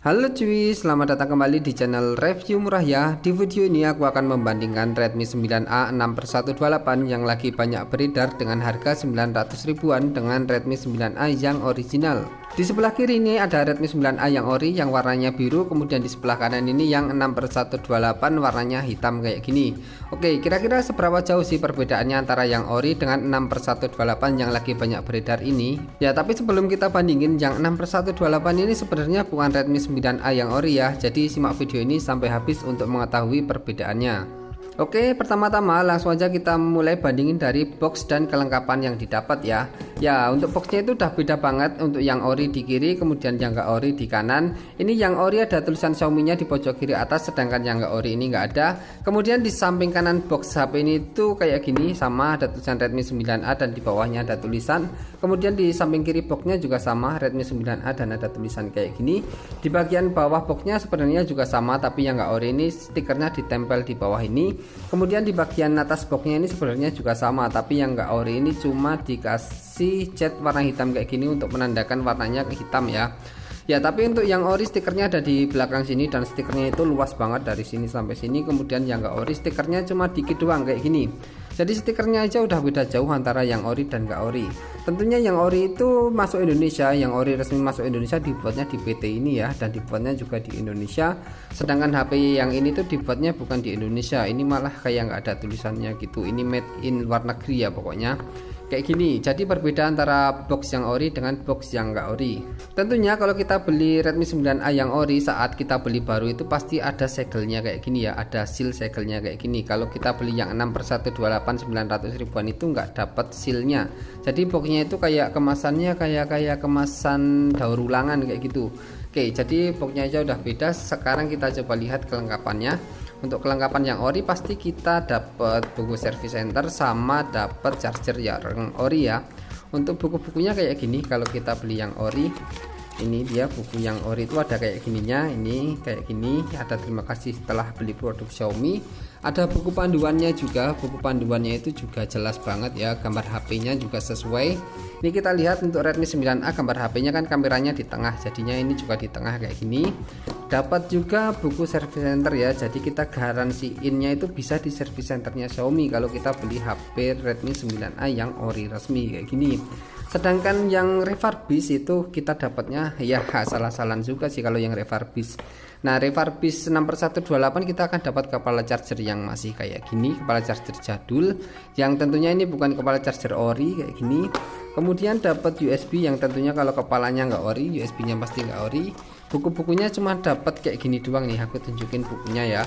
Halo cuy, selamat datang kembali di channel review murah ya. Di video ini aku akan membandingkan Redmi 9A 6/128 yang lagi banyak beredar dengan harga 900 ribuan dengan Redmi 9A yang original. Di sebelah kiri ini ada Redmi 9A yang ori yang warnanya biru, kemudian di sebelah kanan ini yang 6/128 warnanya hitam kayak gini. Oke, kira-kira seberapa jauh sih perbedaannya antara yang ori dengan 6/128 yang lagi banyak beredar ini? Ya, tapi sebelum kita bandingin, yang 6/128 ini sebenarnya bukan Redmi 9A yang ori ya. Jadi simak video ini sampai habis untuk mengetahui perbedaannya. Oke, pertama-tama langsung aja kita mulai bandingin dari box dan kelengkapan yang didapat ya. Ya, untuk boxnya itu udah beda banget. Untuk yang ori di kiri, kemudian yang nggak ori di kanan. Ini yang ori ada tulisan Xiaomi-nya di pojok kiri atas, sedangkan yang nggak ori ini nggak ada. Kemudian di samping kanan box HP ini tuh kayak gini, sama ada tulisan Redmi 9A dan di bawahnya ada tulisan. Kemudian di samping kiri boxnya juga sama Redmi 9A dan ada tulisan kayak gini. Di bagian bawah boxnya sebenarnya juga sama, tapi yang nggak ori ini stikernya ditempel di bawah ini. Kemudian di bagian atas boxnya ini sebenarnya juga sama, tapi yang nggak ori ini cuma dikasih cat warna hitam kayak gini untuk menandakan warnanya hitam ya. Ya, tapi untuk yang ori stikernya ada di belakang sini dan stikernya itu luas banget dari sini sampai sini. Kemudian yang nggak ori stikernya cuma dikit doang kayak gini. Jadi stikernya aja udah beda jauh antara yang ori dan nggak ori. Tentunya yang ori itu masuk Indonesia, yang ori resmi masuk Indonesia dibuatnya di PT ini ya, dan dibuatnya juga di Indonesia. Sedangkan HP yang ini tuh dibuatnya bukan di Indonesia, ini malah kayak nggak ada tulisannya gitu. Ini made in luar negeri ya pokoknya. Kayak gini, jadi berbeda antara box yang ori dengan box yang nggak ori. Tentunya kalau kita beli Redmi 9A yang ori, saat kita beli baru itu pasti ada segelnya kayak gini ya, ada seal segelnya kayak gini. Kalau kita beli yang 6/128 900 ribuan itu nggak dapat sealnya. Jadi boxnya itu kayak kemasannya kayak kemasan daur ulangan kayak gitu. Oke, jadi boxnya aja udah beda. Sekarang kita coba lihat kelengkapannya. Untuk kelengkapan yang ori pasti kita dapat buku service center sama dapat charger yang ori ya. Untuk buku-bukunya kayak gini. Kalau kita beli yang ori, ini dia buku yang ori itu ada kayak gininya, ini kayak gini, ada terima kasih setelah beli produk Xiaomi. Ada buku panduannya juga, buku panduannya itu juga jelas banget ya, gambar HP-nya juga sesuai. Ini kita lihat untuk Redmi 9A gambar HP-nya kan kameranya di tengah, jadinya ini juga di tengah kayak gini. Dapat juga buku service center ya, jadi kita garansiinnya itu bisa di service centernya Xiaomi kalau kita beli HP Redmi 9A yang ori resmi kayak gini. Sedangkan yang refurbish itu kita dapatnya ya salah-salah juga sih kalau yang refurbish. Nah, refurbish 6/128 kita akan dapat kepala charger yang masih kayak gini, kepala charger jadul yang tentunya ini bukan kepala charger ori kayak gini. Kemudian dapat USB yang tentunya kalau kepalanya nggak ori, USB-nya pasti nggak ori. Buku-bukunya cuma dapat kayak gini doang nih, aku tunjukin bukunya ya.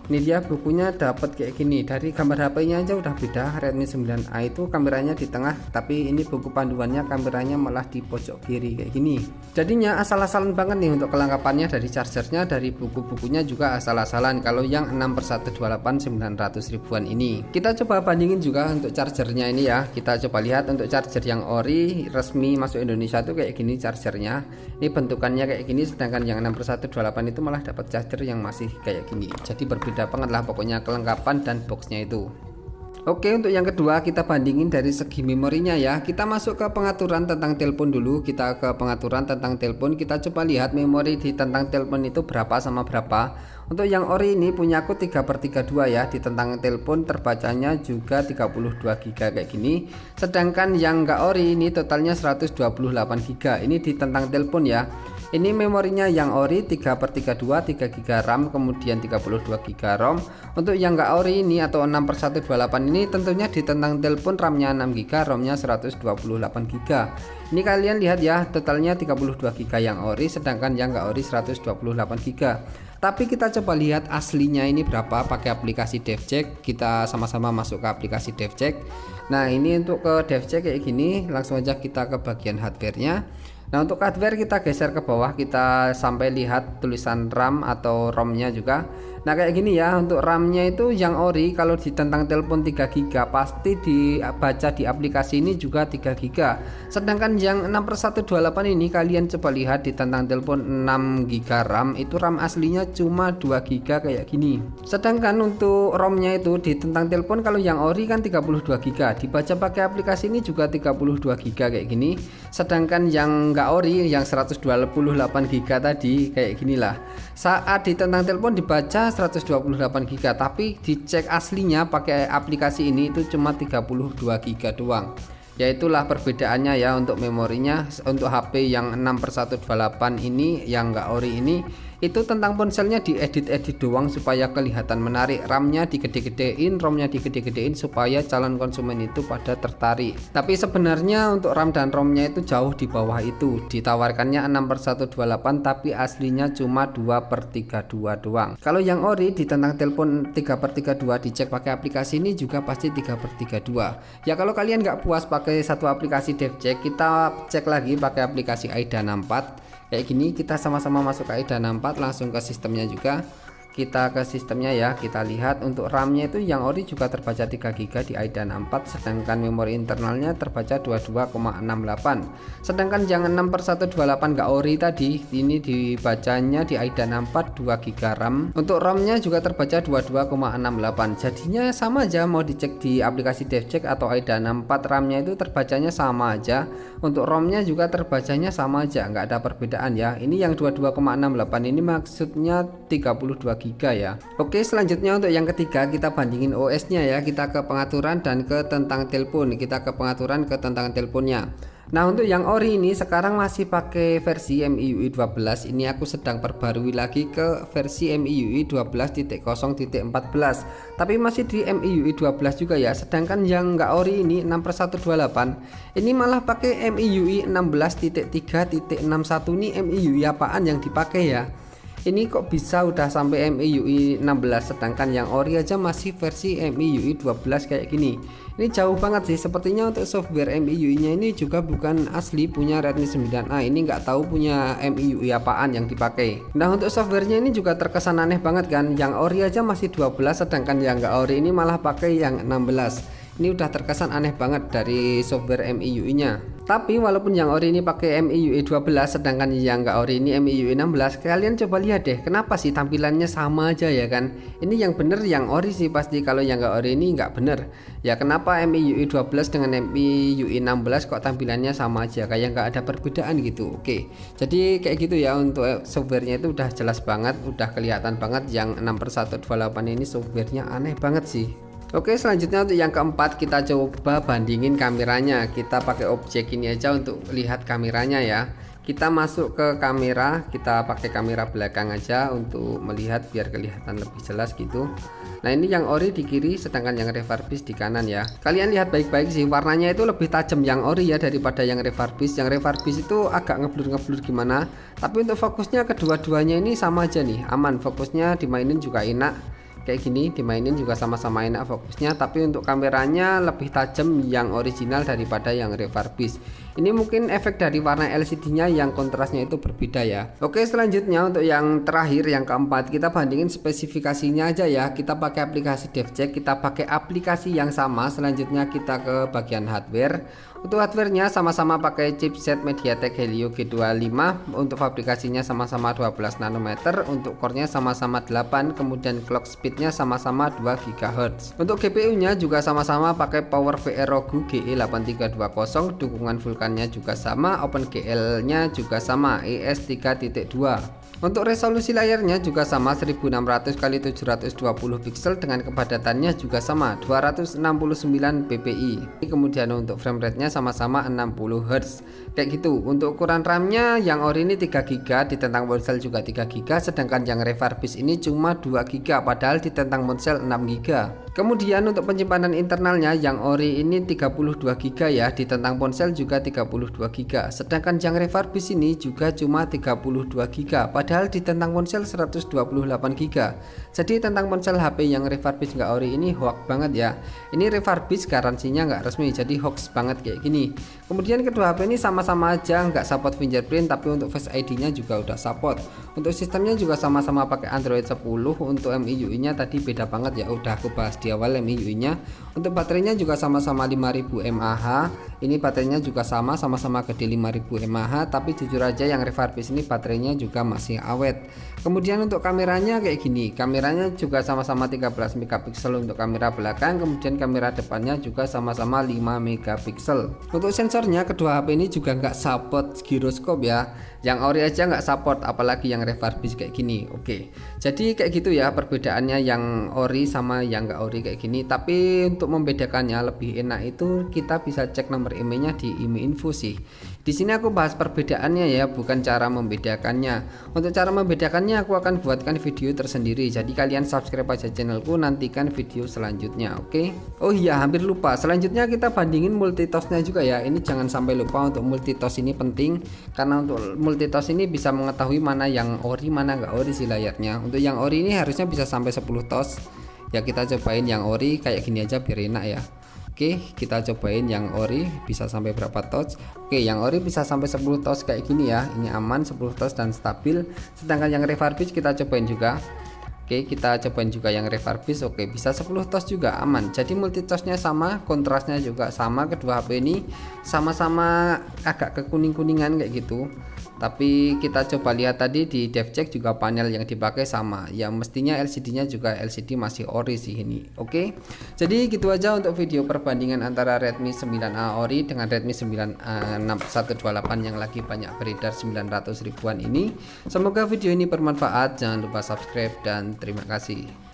Ini dia bukunya dapat kayak gini. Dari gambar HP-nya aja udah beda. Redmi 9A itu kameranya di tengah, tapi ini buku panduannya kameranya malah di pojok kiri kayak gini. Jadinya asal-asalan banget nih untuk kelengkapannya, dari chargernya, dari buku-bukunya juga asal-asalan. Kalau yang 6/128 900 ribuan ini. Kita coba bandingin juga untuk chargernya ini ya. Kita coba lihat untuk charger yang ori resmi masuk Indonesia tuh kayak gini chargernya. Ini bentukannya kayak gini, sedangkan yang 6/128 itu malah dapat charger yang masih kayak gini. Jadi berbeda banget lah pokoknya kelengkapan dan boxnya itu. Oke, untuk yang kedua kita bandingin dari segi memorinya ya. Kita masuk ke pengaturan tentang telepon dulu. Kita ke pengaturan tentang telepon, kita coba lihat memori di tentang telepon itu berapa sama berapa. Untuk yang ori ini punya aku 3/32 ya. Di tentang telepon terbacanya juga 32 GB kayak gini. Sedangkan yang enggak ori ini totalnya 128 GB. Ini di tentang telepon ya. Ini memorinya yang ori 3/32, 3 GB RAM, kemudian 32 GB ROM. Untuk yang enggak ori ini atau 6/128 ini tentunya di tentang telepon RAM-nya 6 GB, ROM-nya 128 GB. Ini kalian lihat ya, totalnya 32 GB yang ori, sedangkan yang enggak ori 128 GB. Tapi kita coba lihat aslinya ini berapa pakai aplikasi DevCheck. Kita sama-sama masuk ke aplikasi DevCheck. Nah, ini untuk ke DevCheck kayak gini, langsung aja kita ke bagian hardware-nya. Nah, untuk hardware kita geser ke bawah, kita sampai lihat tulisan RAM atau ROM-nya juga. Nah, kayak gini ya. Untuk RAM-nya itu yang ori kalau di tentang telepon 3 GB, pasti dibaca di aplikasi ini juga 3 GB. Sedangkan yang 6/128 ini kalian coba lihat di tentang telepon 6 GB RAM, itu RAM aslinya cuma 2 GB kayak gini. Sedangkan untuk ROM-nya itu di tentang telepon kalau yang ori kan 32 GB, dibaca pakai aplikasi ini juga 32 GB kayak gini. Sedangkan yang nggak ori yang 128 GB tadi kayak ginilah. Saat ditentang telepon dibaca 128 GB, tapi dicek aslinya pakai aplikasi ini itu cuma 32 GB doang. Ya itulah perbedaannya ya untuk memorinya. Untuk HP yang 6/128 ini yang nggak ori ini, itu tentang ponselnya diedit-edit doang supaya kelihatan menarik. RAM-nya digede-gedein, ROM-nya digede-gedein supaya calon konsumen itu pada tertarik. Tapi sebenarnya untuk RAM dan ROM-nya itu jauh di bawah itu. Ditawarkannya 6/128 tapi aslinya cuma 2/32 doang. Kalau yang ori ditentang telepon 3/32 dicek pakai aplikasi ini juga pasti 3/32. Ya kalau kalian nggak puas pakai satu aplikasi DevCheck, kita cek lagi pakai aplikasi AIDA 64. Kayak gini, kita sama-sama masuk ke AIDA 64, langsung ke sistemnya juga. Kita ke sistemnya ya, kita lihat untuk RAM-nya itu yang ori juga terbaca 3 GB di AIDA 64, sedangkan memori internalnya terbaca 22,68. Sedangkan yang 6/128 nggak ori tadi ini dibacanya di AIDA 64 2 GB RAM. Untuk ROM-nya juga terbaca 22,68. Jadinya sama aja, mau dicek di aplikasi DevCheck atau AIDA 64, RAM-nya itu terbacanya sama aja. Untuk ROM-nya juga terbacanya sama aja, nggak ada perbedaan ya. Ini yang 22,68 ini maksudnya 32 GB ya. Oke, selanjutnya untuk yang ketiga kita bandingin OS-nya ya. Kita ke pengaturan dan ke tentang telepon. Kita ke pengaturan ke tentang teleponnya. Nah, untuk yang ori ini sekarang masih pakai versi MIUI 12. Ini aku sedang perbarui lagi ke versi MIUI 12.0.14. Tapi masih di MIUI 12 juga ya. Sedangkan yang nggak ori ini 6/128 ini malah pakai MIUI 16.3.61. Ini MIUI apaan yang dipakai ya? Ini kok bisa udah sampai MIUI 16, sedangkan yang ori aja masih versi MIUI 12 kayak gini. Ini jauh banget sih. Sepertinya untuk software MIUI nya ini juga bukan asli punya Redmi 9A. Ini nggak tahu punya MIUI apaan yang dipakai. Nah, untuk softwarenya ini juga terkesan aneh banget kan. Yang ori aja masih 12, sedangkan yang nggak ori ini malah pakai yang 16. Ini udah terkesan aneh banget dari software MIUI nya. Tapi walaupun yang ori ini pakai MIUI 12, sedangkan yang nggak ori ini MIUI 16, kalian coba lihat deh, kenapa sih tampilannya sama aja ya kan? Ini yang bener yang ori sih pasti, kalau yang nggak ori ini nggak bener. Ya kenapa MIUI 12 dengan MIUI 16 kok tampilannya sama aja, kayak nggak ada perbedaan gitu. Oke, jadi kayak gitu ya. Untuk softwarenya itu udah jelas banget, udah kelihatan banget yang 6/128 ini softwarenya aneh banget sih. Oke, selanjutnya untuk yang keempat kita coba bandingin kameranya. Kita pakai objek ini aja untuk lihat kameranya ya. Kita masuk ke kamera, kita pakai kamera belakang aja untuk melihat biar kelihatan lebih jelas gitu. Nah, ini yang ori di kiri, sedangkan yang refurbish di kanan ya. Kalian lihat baik-baik sih, warnanya itu lebih tajam yang ori ya daripada yang refurbish. Yang refurbish itu agak ngeblur-ngeblur gimana. Tapi untuk fokusnya kedua-duanya ini sama aja nih, aman. Fokusnya dimainin juga enak. Kayak gini dimainin juga sama-sama enak fokusnya, tapi untuk kameranya lebih tajam yang original daripada yang refurbish. Ini mungkin efek dari warna LCD nya yang kontrasnya itu berbeda ya. Oke, selanjutnya untuk yang terakhir yang keempat kita bandingin spesifikasinya aja ya. Kita pakai aplikasi DevCheck, kita pakai aplikasi yang sama. Selanjutnya kita ke bagian hardware. Untuk hardwarenya sama-sama pakai chipset MediaTek Helio G25. Untuk aplikasinya sama-sama 12 nanometer. Untuk core-nya sama-sama 8, kemudian clock speed-nya sama-sama 2 GHz. Untuk GPU-nya juga sama-sama pakai PowerVR Rogu GE8320. Dukungan Vulkan-nya juga sama, OpenGL-nya juga sama, ES3.2. Untuk resolusi layarnya juga sama, 1600x720 pixel dengan kepadatannya juga sama 269 ppi. Kemudian untuk frame rate-nya sama-sama 60 Hz. Kayak gitu. Untuk ukuran RAM-nya yang ori ini 3 GB, ditentang ponsel juga 3 GB, sedangkan yang refurbish ini cuma 2 GB padahal ditentang ponsel 6 GB. Kemudian untuk penyimpanan internalnya yang ori ini 32 GB ya, ditentang ponsel juga 32 GB. Sedangkan yang refurbish ini juga cuma 32 GB. Padahal ditentang ponsel 128 GB. Jadi tentang ponsel HP yang refurbish nggak ori ini hoax banget ya. Ini refurbish garansinya nggak resmi, jadi hoax banget kayak gini. Kemudian kedua HP ini sama-sama aja nggak support fingerprint, tapi untuk Face ID nya juga udah support. Untuk sistemnya juga sama-sama pakai Android 10. Untuk MIUI nya tadi beda banget ya, udah aku bahas di awal MIUI nya. Untuk baterainya juga sama-sama 5000 mAh. Ini baterainya juga sama-sama gede 5000 mAh, tapi jujur aja yang refurbish ini baterainya juga masih masih awet. Kemudian untuk kameranya kayak gini, kameranya juga sama-sama 13 megapiksel untuk kamera belakang, kemudian kamera depannya juga sama-sama 5 megapiksel. Untuk sensornya kedua HP ini juga nggak support giroskop ya, yang ori aja nggak support, apalagi yang refurbish kayak gini. Oke, jadi kayak gitu ya perbedaannya yang ori sama yang nggak ori kayak gini. Tapi untuk membedakannya lebih enak itu kita bisa cek nomor IMEI-nya di IMEI Info sih. Di sini aku bahas perbedaannya ya, bukan cara membedakannya. Untuk cara membedakannya aku akan buatkan video tersendiri. Jadi kalian subscribe aja channelku, nantikan video selanjutnya. Oke. Oh iya, hampir lupa. Selanjutnya kita bandingin multitossnya juga ya. Ini jangan sampai lupa, untuk multitoss ini penting karena untuk multitoss ini bisa mengetahui mana yang ori mana nggak ori sih layarnya. Untuk yang ori ini harusnya bisa sampai 10 toss. Ya kita cobain yang ori kayak gini aja biar enak ya. Oke, kita cobain yang ori bisa sampai berapa touch. Oke, yang ori bisa sampai 10 touch kayak gini ya. Ini aman 10 touch dan stabil. Sedangkan yang refurbish kita cobain juga. Oke, kita cobain juga yang refurbish. Oke, bisa 10 touch juga aman. Jadi multitossnya sama, kontrasnya juga sama. Kedua HP ini sama-sama agak kekuning-kuningan kayak gitu. Tapi kita coba lihat tadi di DevCheck juga panel yang dipakai sama. Ya mestinya LCD-nya juga LCD masih ori sih ini. Oke. Jadi gitu aja untuk video perbandingan antara Redmi 9A ori dengan Redmi 9A 6128 yang lagi banyak beredar 900 ribuan ini. Semoga video ini bermanfaat. Jangan lupa subscribe dan terima kasih.